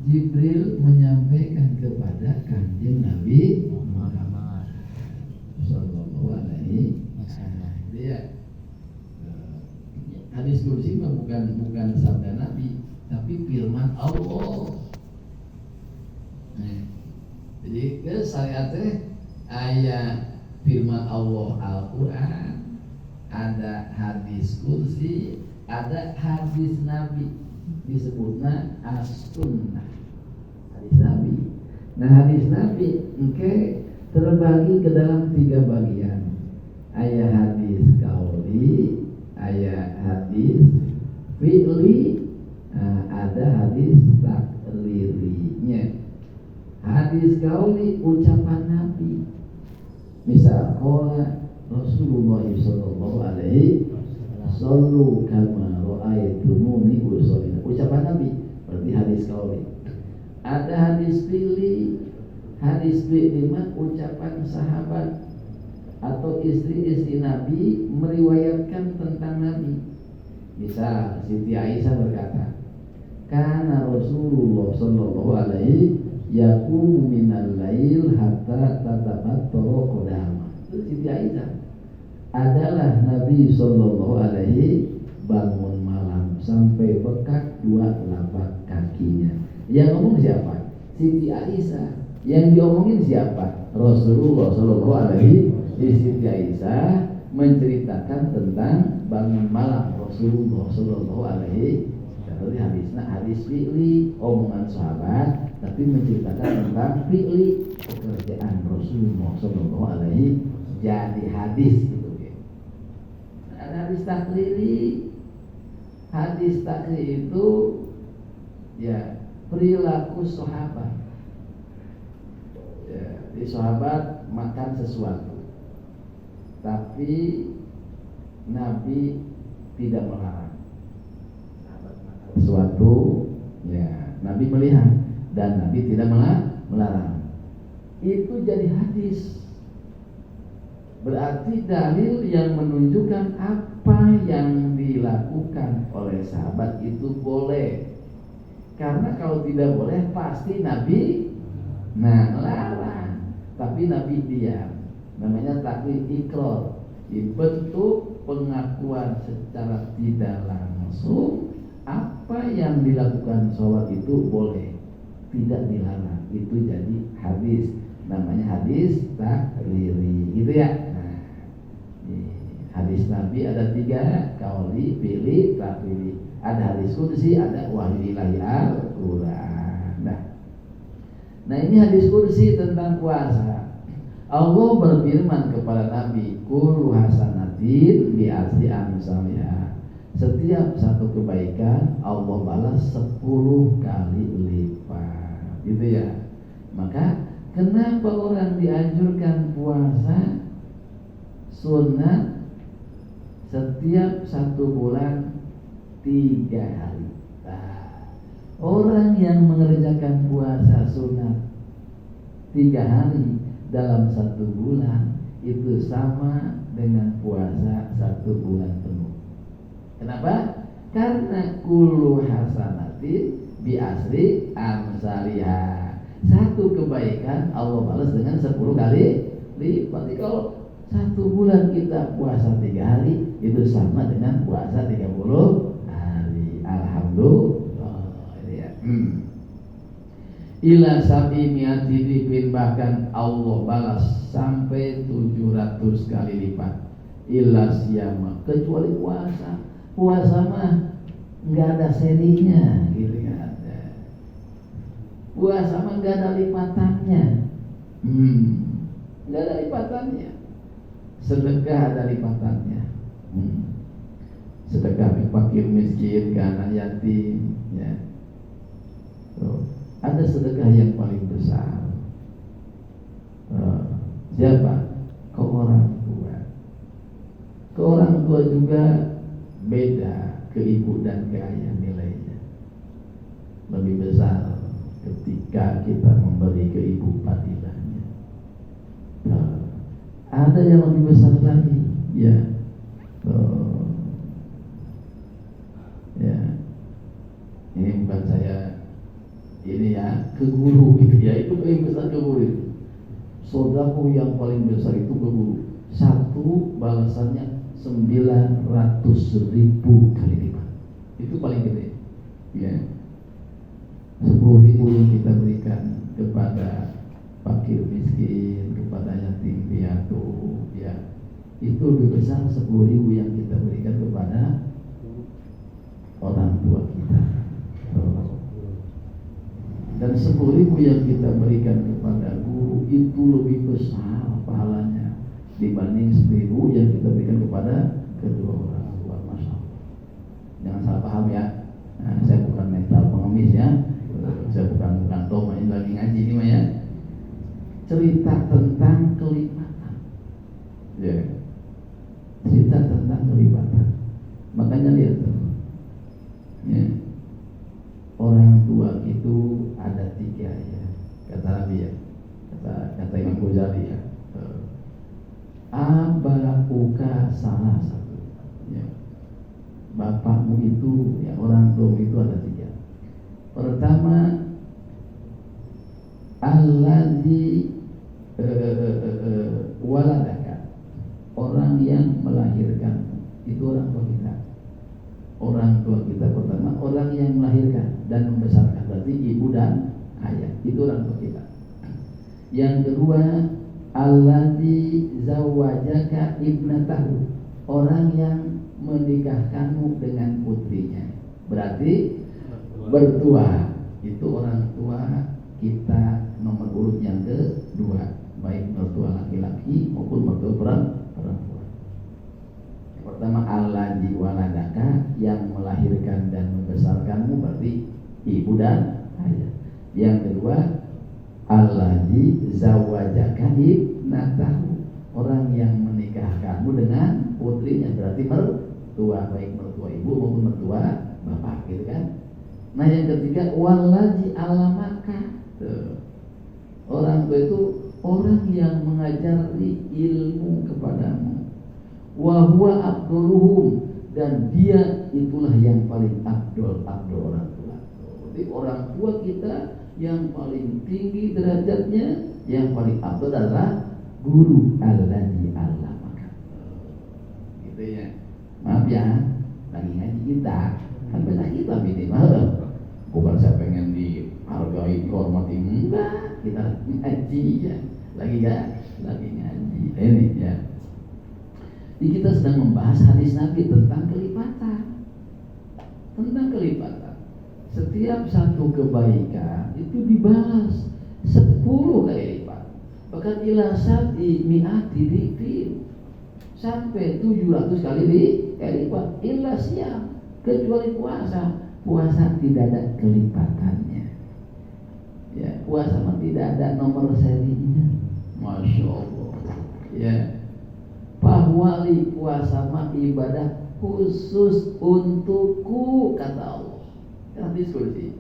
Jibril menyampaikan kepada Kanjeng Nabi Muhammad Sallallahu Alaihi Wasallam. Dia hadis kursi bukan sabda Nabi, tapi firman Allah. Jadi ke syariatnya ayat firman Allah Al-Quran, ada hadis kursi, ada hadis Nabi, disebutnya as-sunnah, hadis Nabi. Nah, hadis Nabi terbagi ke dalam 3 bagian. Ayat hadis qauli, ayat hadis fi'li, ada hadis takririnya. Hadis qauli ucapan Nabi. Misal qala Rasulullah sallallahu alaihi sallu kama ra'aitumuni usolli. Ucapan Nabi berarti hadis qauli. Ada hadis fi'li. Hadis fi'li mah ucapan sahabat atau istri-istri Nabi meriwayatkan tentang Nabi. Misal Siti Aisyah berkata, "Kana Rasulullah sallallahu alaihi yaqumu minal lail hatta tatabattara qadama." Itu Siti Aisyah. Adalah Nabi sallallahu alaihi bangun malam sampai bengkak 2 telapak kakinya. Yang ngomong siapa? Siti Aisyah. Yang diomongin siapa? Rasulullah sallallahu alaihi. Siti Aisyah menceritakan tentang bangun malam Rasulullah sallallahu alaihi. Jadi hadis fi'li, omongan sahabat, tapi menceritakan tentang fi'li, pekerjaan Rasulullah sallallahu alaihi jadi hadis itu. Ada hadis takriri. Hadis takriri itu ya perilaku sahabat. Ya, di sahabat makan sesuatu, tapi Nabi tidak melarang. Sahabat makan sesuatu, ya Nabi melihat dan Nabi tidak melarang. Itu jadi hadis. Berarti dalil yang menunjukkan apa yang dilakukan oleh sahabat itu boleh. Karena kalau tidak boleh pasti Nabi larang. Tapi Nabi diam. Namanya takwil ikrar. Bentuk pengakuan secara tidak langsung apa yang dilakukan sholat itu boleh, tidak dilarang. Itu jadi hadis. Namanya hadis takriri. Gitu ya. Hadis Nabi ada 3, qauli, fi'li, takriri. Ada hadis qudsi, ada wahyu ilahi Al-Quran. Nah ini hadis qudsi tentang puasa. Allah berfirman kepada Nabi, kullu hasanatin bi asri amsalha. Setiap satu kebaikan Allah balas 10 kali lipat. Gitu ya. Maka kenapa orang dianjurkan puasa sunat setiap 1 bulan 3 hari. Orang yang mengerjakan puasa sunat 3 hari dalam 1 bulan itu sama dengan puasa 1 bulan penuh. Kenapa? Karena kullu hasanatin bi asri amsalha. 1 kebaikan Allah balas dengan 10 kali lipat. Kalau 1 bulan kita puasa 3 hari itu sama dengan puasa 30 hari. Alhamdulillah. Ya. Ila sabi mi'ati difin, bahkan Allah balas sampai 700 kali lipat. Ila siyama, kecuali puasa. Puasa mah nggak ada serinya, gitu kan. Puasa mah nggak ada lipatannya. Nggak ada lipatannya. Sedekah ada lipatannya. Sedekah ke fakir miskin, ke anak yatim, ya. Ada sedekah yang paling besar. Siapa? Ke orang tua. Ke orang tua juga beda, ke ibu dan ke ayah nilainya. Lebih besar ketika kita memberi ke ibu fadilahnya. Ada yang lebih besar lagi, ya. Ya. Ini bukan saya ini ya ke guru gitu ya, itu paling besar ke guru. Sedekah yang paling besar itu ke guru. Satu balasannya 900.000 kali lipat. Itu paling gede. Ya. 10.000 yang kita berikan kepada fakir miskin, kepada yatim piatu, ya. Itu lebih besar 10.000 yang kita berikan kepada orang tua kita. Dan 10.000 yang kita berikan kepada guru itu lebih besar pahalanya dibanding 10.000 yang kita berikan kepada kedua orang tua. Masya Allah. Jangan salah paham ya. Nah, saya bukan mental pengemis ya. Saya bukan Tom, ini lagi ngaji ini mah ya. Cerita tentang kelipatan. Ya. Cerita tentang kelipatan. Makanya lihat tuh. Ya. Orang tua itu ada 3 ya, kata Nabi ya, kata Imam Ghazali ya. Abakuka salah satu, ya. Bapakmu itu, ya orang tua itu ada 3. Pertama, alladzi waladaka, orang yang melahirkan, itu orang tua kita. Orang tua kita pertama orang yang melahirkan dan membesarkan, berarti ibu dan ayah, itu orang tua kita. Yang kedua, alladzi zawajaka ibnatahu, orang yang menikahkanmu dengan putrinya, berarti bertua, itu orang tua kita nomor urut yang kedua, baik mertua laki-laki maupun mertua perempuan. Pertama, alladzi waladaka, yang melahirkan dan membesarkanmu, berarti ibu dan ayah. Yang kedua, alladzi zawajaka ibnatahu, orang yang menikahkanmu dengan putrinya, berarti mertua, baik mertua ibu maupun mertua bapak, gitu kan. Nah yang ketiga, walladzi alamaka, orang tua itu orang yang mengajari ilmu kepadamu. Wa huwa abduluhum, dan dia itulah yang paling abdul orang tua. Jadi orang tua kita yang paling tinggi derajatnya, yang paling abdul adalah guru, alladzi allamaka. Gitu ya. Maaf ya, lagi ngaji kita, kan banyak kita minimal. Bukan saya pengen dihargai, dihormati, enggak. Kita ngaji ya, lagi ngaji. Ini ya. Jadi kita sedang membahas hadis Nabi tentang kelipatan. Tentang kelipatan. Setiap satu kebaikan itu dibalas 10 kali lipat. Bahkan ila sab'i mi'ati dhifin, sampai 700 kali lipat. Illa siyam, kecuali puasa. Puasa tidak ada kelipatannya. Ya, puasa mah tidak ada nomor serinya. Masya Allah. Ya. Bahwali puasa mah ibadah khusus untukku, kata Allah. Hadis kursi.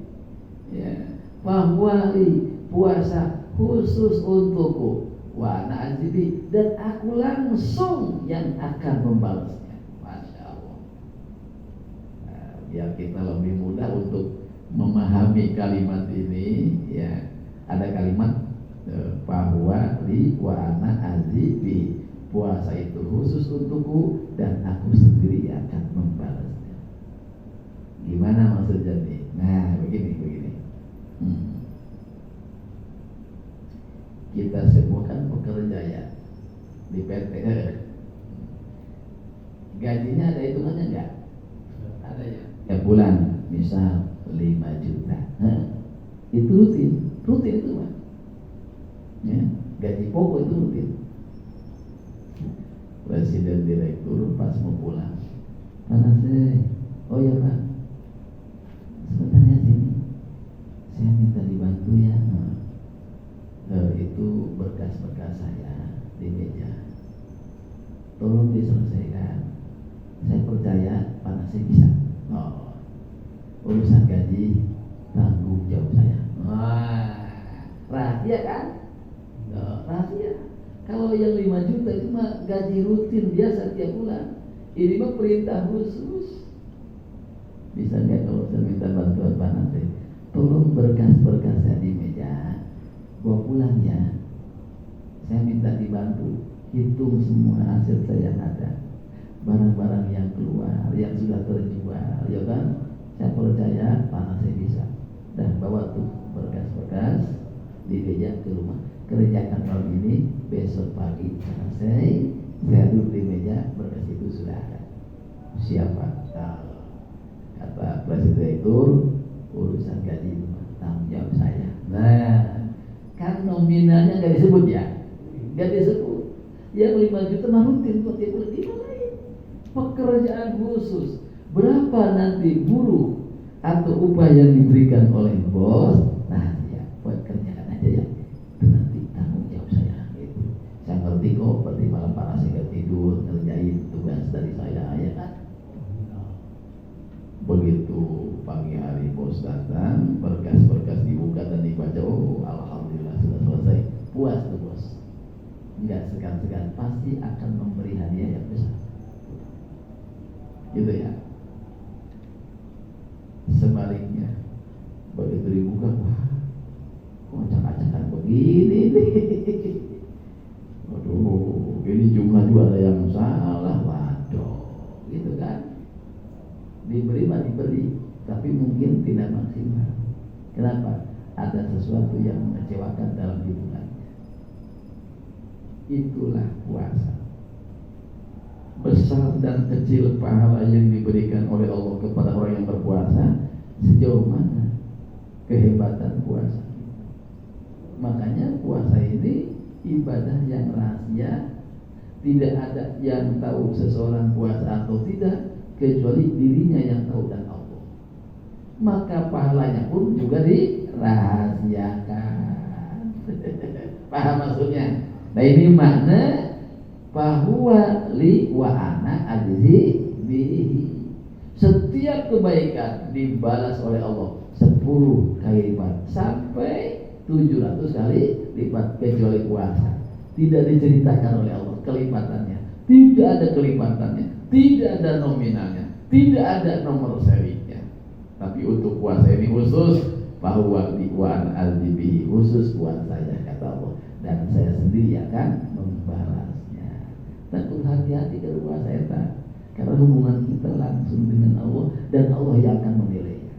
Ya. Bahwali puasa khusus untukku, wa ana azibi, dan aku langsung yang akan membalasnya. Masya Allah. Nah, biar kita lebih mudah untuk memahami kalimat ini, ya. Ada kalimat bahwali wa ana azibi, puasa itu khusus untukku dan aku sendiri akan membalasnya. Gimana maksudnya nih? Nah, begini. Kita semua kan pekerja ya di PT. Gajinya ada hitungannya enggak? Ada ya. Ya bulan, misal 5 juta. Itu rutin itu mah. Ya, gaji pokok itu rutin. Presiden direktur pas mau pulang, panas deh. Oh ya Pak, sebentar ya sini, saya minta dibantu ya. Itu berkas-berkas saya di meja, tolong diselesaikan. Saya percaya panasnya bisa. Urusan gaji tanggung jawab saya. Rahasia kan? Rahasia. Kalau yang 5 juta itu mah gaji rutin biasa tiap bulan. Ini mah perintah khusus. Bisa nggak kalau saya minta bantuan Pak Nanti, tolong berkas pulang ya. Saya minta dibantu hitung semua hasil saya yang ada, barang-barang yang keluar, yang sudah terjual, ya kan? Saya percaya panas saya bisa. Dan bawa tuh berkas-berkas di meja ke rumah. Kerjakan malam ini, besok pagi selesai. Saya duduk di meja, berkas itu sudah ada. Siapa? Kata presiden direktur, urusan gaji rumah tanggung jawab saya. Nah, kan nominalnya nggak disebut ya, nggak disebut. Yang 5 juta mah rutin buat dia boleh dimulai. Pekerjaan khusus berapa nanti buruh atau upah yang diberikan oleh bos, nah ya buat kerjaan aja ya, itu nanti tanggung jawab saya gitu. Saya ngerti kok, berarti malam panas saya nggak tidur ngerjain tugas dari saya ya kan. Begitu pagi hari bos datang, berkas-berkas dibuka dan dibaca, oh alhamdulillah sudah selesai, puas tuh bos. Enggak segan-segan pasti akan memberi hadiah yang besar, gitu ya. Sebaliknya begitu dibuka, wah kok acak-acakan begini nih. Waduh, ini jumlah juara yang salah, waduh, gitu kan. Diberi mah diberi, tapi mungkin tidak maksimal. Kenapa? Ada sesuatu yang mengecewakan dalam hubungan. Itulah puasa. Besar dan kecil pahala yang diberikan oleh Allah kepada orang yang berpuasa, sejauh mana kehebatan puasa. Makanya puasa ini ibadah yang rahasia, tidak ada yang tahu seseorang puasa atau tidak kecuali dirinya yang tahu dan Allah. Maka pahalanya pun juga dirahasiakan. Paham maksudnya? Nah ini makna bahwa li wa ana ajzi bihi. Setiap kebaikan dibalas oleh Allah 10 kali lipat sampai 700 kali lipat, kecuali puasa. Tidak diceritakan oleh Allah kelipatannya. Tidak ada kelipatannya, tidak ada nominalnya, tidak ada nomor serinya. Tapi untuk puasa ini khusus, bahwa li wa ana ajzi bihi, khusus buat saya kata Allah. Dan saya sendiri akan membalasnya. Tentu hati-hati kalau puasa eta, karena hubungan kita langsung dengan Allah dan Allah yang akan menilainya.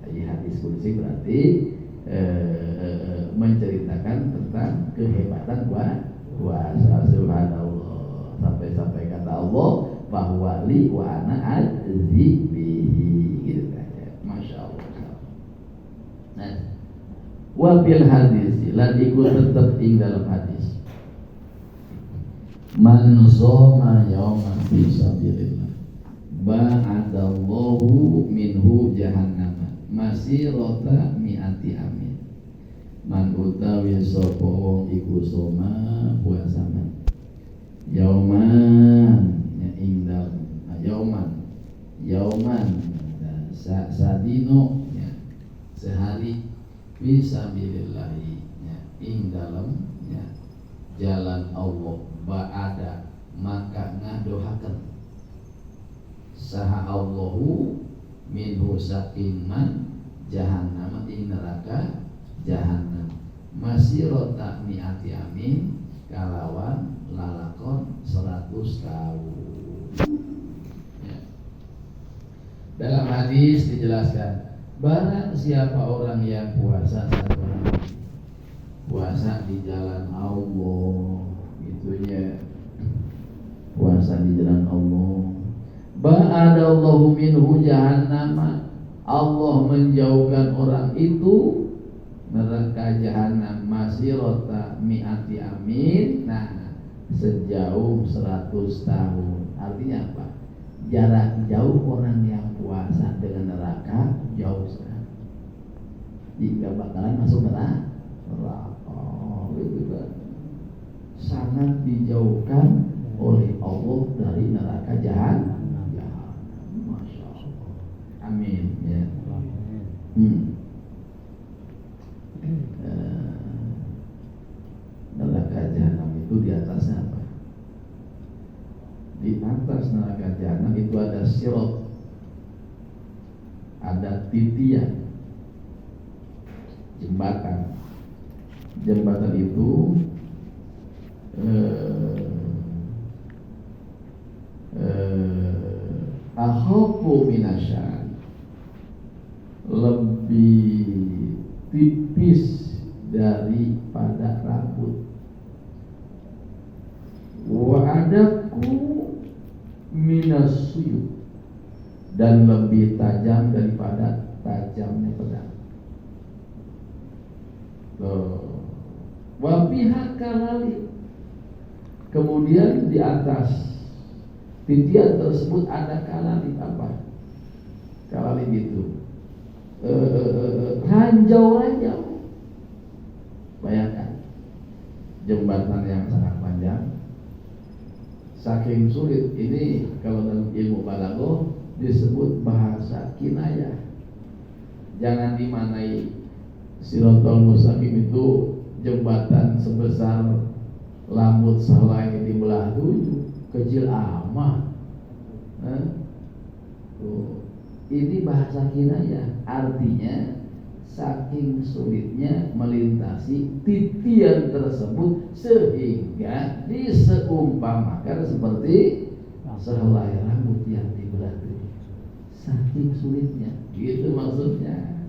Jadi hadis qudsi berarti menceritakan tentang kehebatan puasa. Subhanallah, sampai kata Allah bahwa li wa ana ajzi bihi, gitu kan ya. Masya Allah. Nah, wabil hadis lan iku tetep ing dalam hadis, man shoma yauman fi sabilillah ba'adallahu minhu jahannama masirata mi'ati amin. Man utawi sapa wong iku shoma puasa man yauman ya ing dalam yauman sadino ya sehari fisabilillahi ya, ing dalam ya, jalan Allah ba'ada maka ngadohaken saha Allahu minhu saking man jahannam ing neraka jahannam masirota mi'ati amin kalawan lalakon 100 tahun ya. Dalam hadis dijelaskan, barang siapa orang yang puasa satu hari, puasa di jalan Allah, itunya puasa di jalan Allah, ba'adallahu minhu jahannama, Allah menjauhkan orang itu neraka jahanam masirota mi'ati amin, nah sejauh 100 tahun. Artinya apa? Jarak jauh orang yang puasa dengan neraka jauh sekali. Jika bakalan masuk neraka, itu kan sangat dijauhkan oleh Allah dari neraka jahanam. Masya Allah. Amin ya. Neraka jahanam itu di atasnya apa? Di atas neraka jahanam itu ada sirat, ada titian. jembatan. Jembatan itu akhafu minasyari, lebih tipis daripada rambut. Wa adaku minas suyuk, dan lebih tajam daripada tajamnya pedang. Wa biha kalali, kemudian di atas titian tersebut ada kalalib. Apa kalalib itu? Ranjau-ranjau. Bayangkan jembatan yang sangat panjang, saking sulit. Ini kalau dalam ilmu balaghah disebut bahasa kinayah. Jangan dimanai Siratal Mustaqim itu jembatan sebesar rambut selai dibelah 7, kecil amat. Ini bahasa kinayah, artinya saking sulitnya melintasi titian tersebut sehingga diseumpamakan seperti sehelai rambut yang dibelah 7. Saking sulitnya, gitu maksudnya.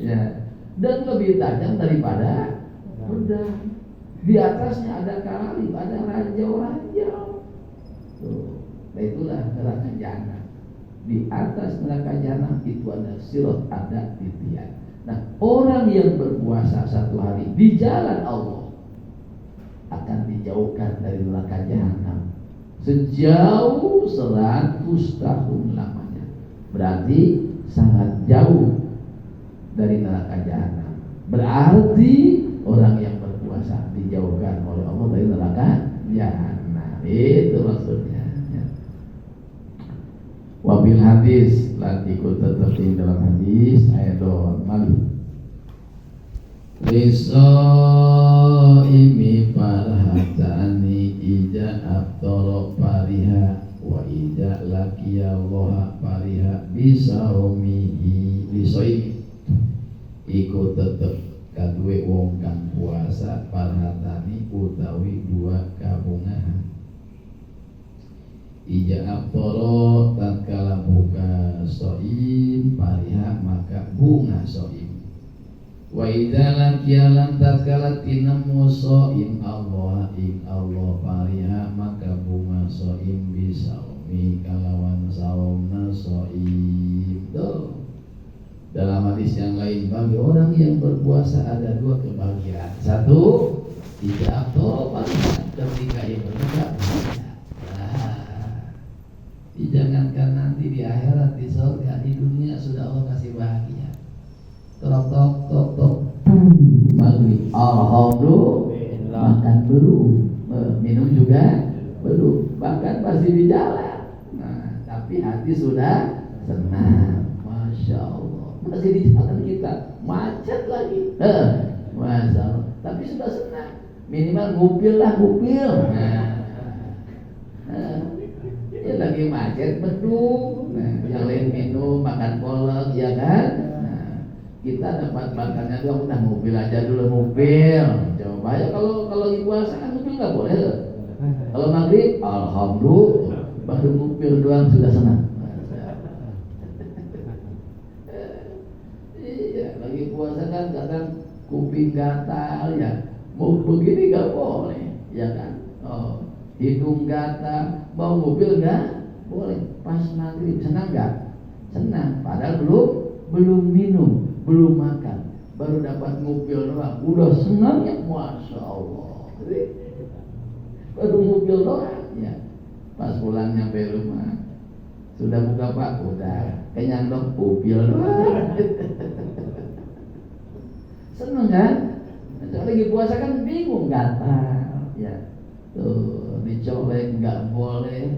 Ya, dan lebih tajam daripada pedang. Di atasnya ada kalalib, ada ranjau-ranjau. Nah itulah neraka jahanam. Di atas neraka jahanam itu ada sirat, ada titian. Nah, orang yang berpuasa 1 hari di jalan Allah akan dijauhkan dari neraka jahanam sejauh 100 tahun lamanya. Berarti sangat jauh dari neraka jahanam. Berarti orang yang berpuasa dijauhkan oleh Allah dari neraka jahanam. Itu maksudnya. Wabil hadis lan ikut tetap dalam hadis ayat mali. Liso imi farhatani ija aftara fariha wa ija laqiyallaha fariha bisaumihi. Liso imi ikut tetap kadue wong kang puasa farhatani utawi 2 kabungahan. Ija aftara tatkala buka soim fariha maka bunga soim. Wa idza laqiyalan tatkala tinemu soim Allah ing Allah fariha maka bunga soim bisaumi kalawan saumna soim. Dalam hadis yang lain, bagi orang yang berpuasa ada 2 kebahagiaan. 1, ija aftara fariha, ketika ia berbuka jangankan nanti di akhirat, di surga, di dunia sudah Allah kasih bahagia. Tok tok tok tok, maghrib, alhamdulillah, makan belum, minum juga belum, bahkan masih di jalan. Nah, tapi hati sudah senang, masya Allah. Masih di jalan kita, macet lagi, masya Allah. Tapi sudah senang, minimal ngupil lah, ngupil. Ya lagi macet beduk, yang lain minum, makan kolak, ya kan? Nah, kita dapat makannya doang, udah mobil aja dulu, mobil. Coba ya kalau lagi puasa kan mobil nggak boleh. Kalau maghrib, alhamdulillah, baru mobil doang sudah senang. Iya, lagi puasa kan kadang kuping gatal ya, mau begini nggak boleh, ya kan? Oh. Hidung gatal, mau mobil nggak boleh. Pas maghrib senang nggak? Senang. Padahal belum minum, belum makan, baru dapat mobil doang, udah senang ya, masya Allah. Baru mobil doang ya. Pas pulang nyampe rumah, sudah buka Pak, udah kenyang dong, mobil doang. Senang kan? Lagi puasa kan bingung gatal, ya. Tuh dicolek nggak boleh,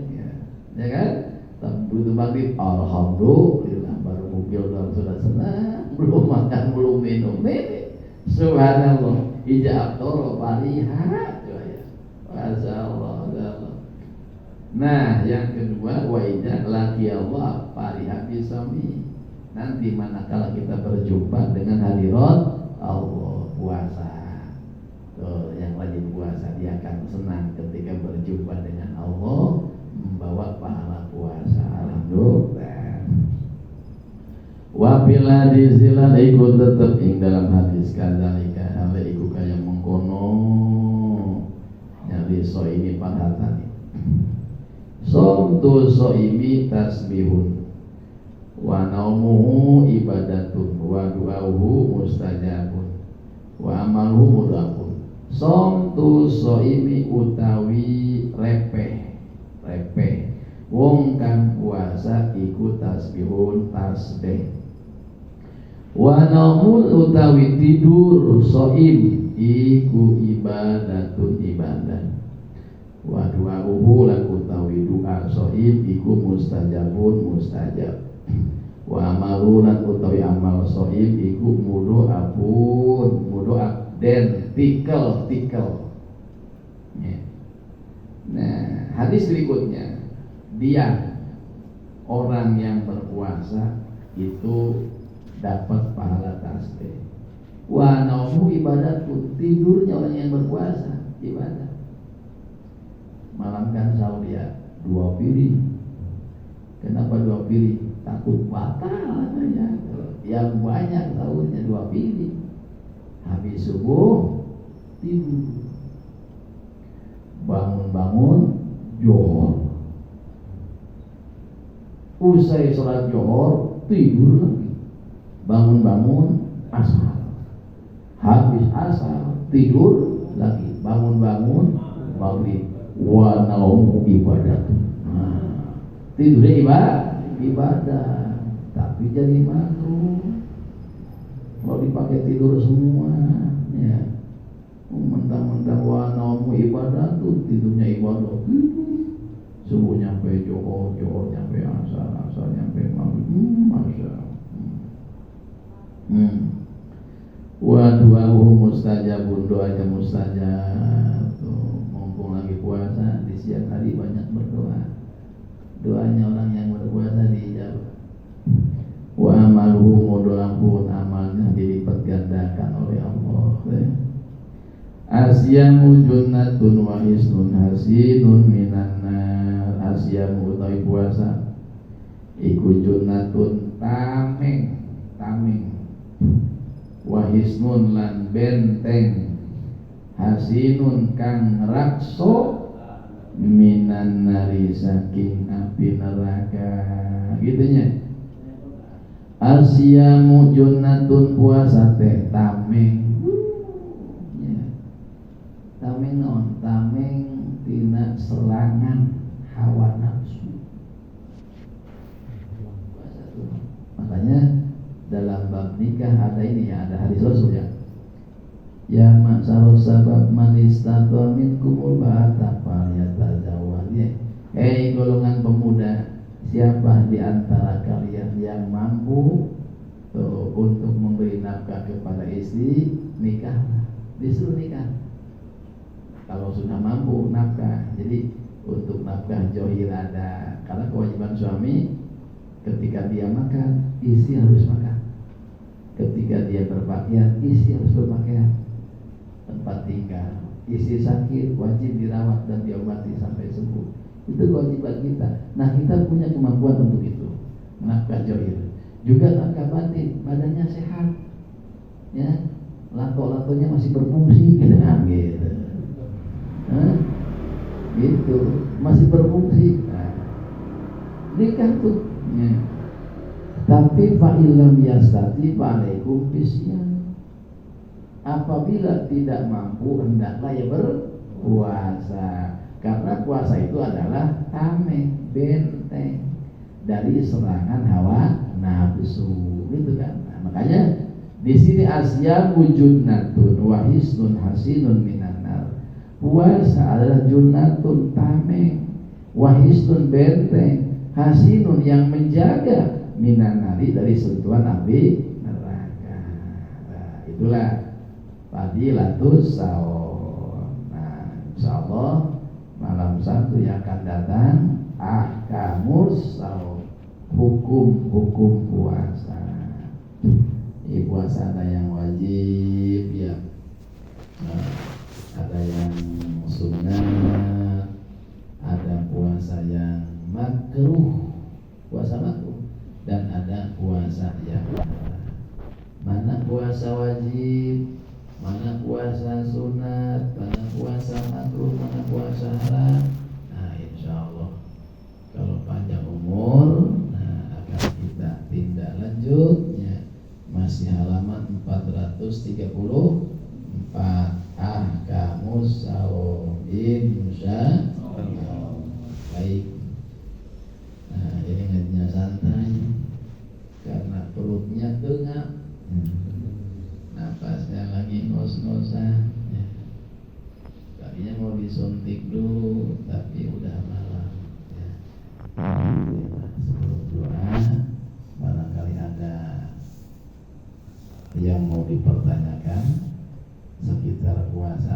ya kan? Begitu maghrib, alhamdulillah, baru mobil dalam sudah senang, belum makan, belum minum, subhanallah, ija aftara fariha, masya Allah. Nah, yang kedua, wa ija laqiyallah fariha bisami. Nanti manakala kita berjumpa dengan hadirat Allah puasa. Tuh, yang rajin puasa dia akan senang ketika berjumpa dengan Allah, membawa pahala puasa. Alhamdulillah. Wa bil hadis lan iku tetep ing dalam hadis kadzalika ale iku kaya mengkono nyali so ini parhatani. Somtu so ini tasbihun wa naumuhu ibadatun wa du'auhu mustajabun wa amaluhu mudhafun. Somtu soimi utawi repeh wong kang puasa iku tasbihun tasbih wa naumul utawi tidur soim iku ibadatun ibadah wa du'auhu lan utawi doa soim iku mustajabun mustajab wa amalu lan utawi amal soim iku mudo'ab dan tikel. Ya. Nah, hadis berikutnya dia orang yang berpuasa itu dapat pahala tasbih. Wa naumu ibadatun, tidurnya orang yang berpuasa ibadah. Malam kan sahur dia 2 piring. Kenapa 2 piring? Takut batal katanya. Yang banyak sahurnya 2 piring. Habis subuh tidur, bangun johor, usai sholat johor tidur lagi, bangun asar, habis asar tidur lagi, bangun maghrib. Wa naum ibadah. Tidurnya ibadah, tapi jadi makruh. Kalau dipakai tidur semua, ya, mentang-mentang wa naumu ibadah tuh tidurnya ibadah. Subuh nyampe johor nyampe asar nyampe maghrib, masya. Wa du'ahu mustajabun, doanya mustajab. Tuh, mumpung lagi puasa di siang hari banyak berdoa. Doanya orang yang berpuasa dijawab. Wa amaluhu mudhafun, amalnya dilipat gandakan oleh Allah. Asyamu junnatun wa hisnun hasinun minan nar. Asyamu utawi puasa iku junnatun tameng wa hisnun lan benteng hasinun kang rakso minan nari saking api neraka. Gitunya. Asyamu junnatun, puasa teh tameng. Ya. Tameng non, tameng tina serangan hawa nafsu. Puasa tuh. Makanya dalam bab nikah ada ini ya, ada hadis Rasul ya. Ya maksarus sabab man istata minkumul ba'ata falyatazawwaj. Hei golongan pemuda, siapa di antara kalian yang mampu untuk memberi nafkah kepada istri, nikahlah. Disuruh nikah. Kalau sudah mampu nafkah. Jadi untuk nafkah johir ada. Karena kewajiban suami ketika dia makan, istri harus makan. Ketika dia berpakaian, istri harus berpakaian. Tempat tinggal, istri sakit wajib dirawat dan diobati sampai sembuh. Itu kewajiban kita. Nah, kita punya kemampuan untuk itu. Nafkah johir, juga nafkah batin, badannya sehat, ya, lato-latonya masih berfungsi, gitu kan, gitu. Gitu, masih berfungsi. Nah, nikah tuh. Ya. Tapi fa'ilam yastati fa'alaikum bisyan. Apabila tidak mampu, hendaklah ya berpuasa. Karena puasa itu adalah tameng, benteng dari serangan hawa nafsu, gitu kan. Nah, makanya di sini asyamu junnatun wa hisnun hasinun minan nar. Puasa adalah junnatun, tameng, wa hisnun, benteng, hasinun yang menjaga minan nari dari sentuhan api neraka. Nah, itulah fadilatus saum. Nah, insyaallah malam Sabtu yang akan datang ahkamus saum, hukum-hukum puasa. Ibu puasa ada yang wajib ya, ada yang sunat, ada puasa yang makruh, puasa makruh, dan ada puasa yang haram. Mana puasa wajib, mana puasa sunat, mana puasa makruh, mana puasa haram. Nah, insya Allah kalau panjang umur, nah akan kita tindak lanjutnya. Masih halaman 434, ahkamus shaum insyaallah. Baik. Nah, jadi ngajinya santai karena perutnya tengah, napasnya lagi ngos-ngosan ya. Tadinya mau disuntik dulu tapi udah malam ya. Sebelum doa, barangkali ada yang mau dipertanyakan sekitar puasa